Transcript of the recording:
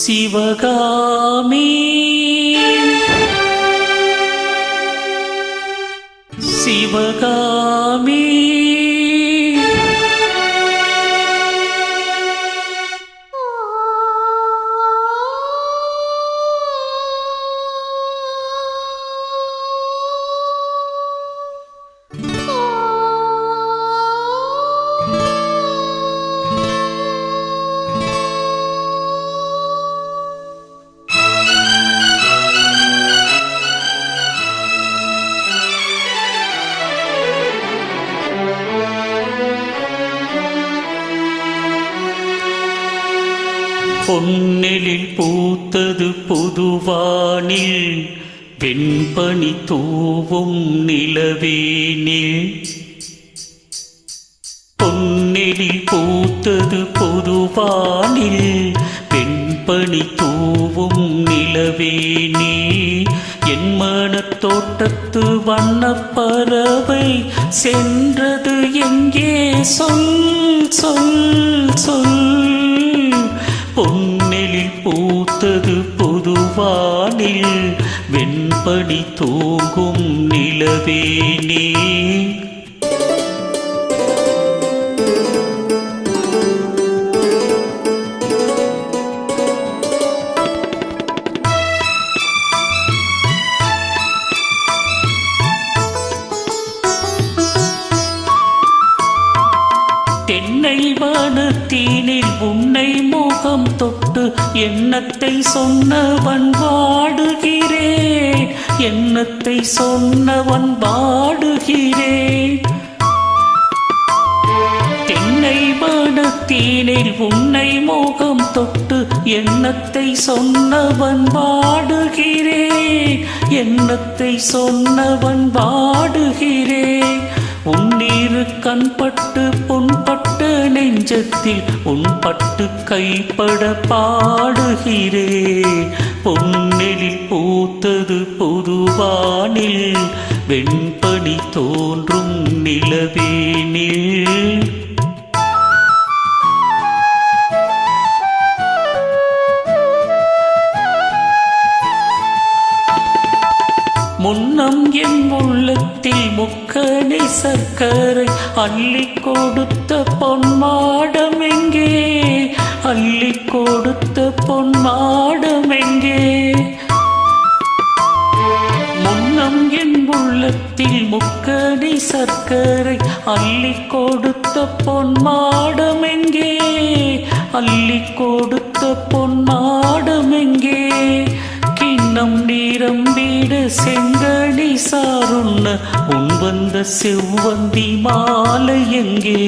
சிவகாமி சிவகாமி பொன்னெழில் பூத்தது புதுவானில் வெண்பனி தூவும் நிலவேனில். பொன்னெழில் பூத்தது புதுவானில் வெண்பனி தூவும் நிலவேனி. என் மனத் தோட்டத்து வண்ணப்பறவை சென்றது எங்கே சொல் சொல் சொல். பொன்னெழில் பூத்தது புதுவானில் வெண்பனி தூங்கும் நிலவேனி. தென்னை வனத்தீனில் உன்னை முகம் தொட்டு எண்ணத்தை சொன்னவன் வாடுகிறேன், எண்ணத்தை சொன்னவன் வாடுகிறேன். தென்னை வனத்தீனில் உன்னை முகம் தொட்டு எண்ணத்தை சொன்னவன் வாடுகிறேன், எண்ணத்தை சொன்னவன் வாடுகிறேன். உன்னீரு கண்பட்டு பொன்பட்டு நெஞ்சத்தில் உன்பட்டு கைப்பட பாடுகிறேன். பொன்னெழில் பூத்தது புதுவானில் வெண்பனி தோன்றும் நிலவேனில். முன்னம் என் உள்ளத்தில் முக்கணி சர்க்கரை அள்ளி கொடுத்த பொன்மாடம் எங்கே, அள்ளி கொடுத்த பொன்மாடம் எங்கே. முன்னம் என் உள்ளத்தில் முக்கணி சர்க்கரை அள்ளி கொடுத்த பொன்மாடம் எங்கே, அள்ளி கொடுத்த பொன்மாடம் எங்கே. கிண்ணம் நீரம் வீடு செங்கடி சாருண்ண உன் வந்த செவ்வந்தி மாலை எங்கே.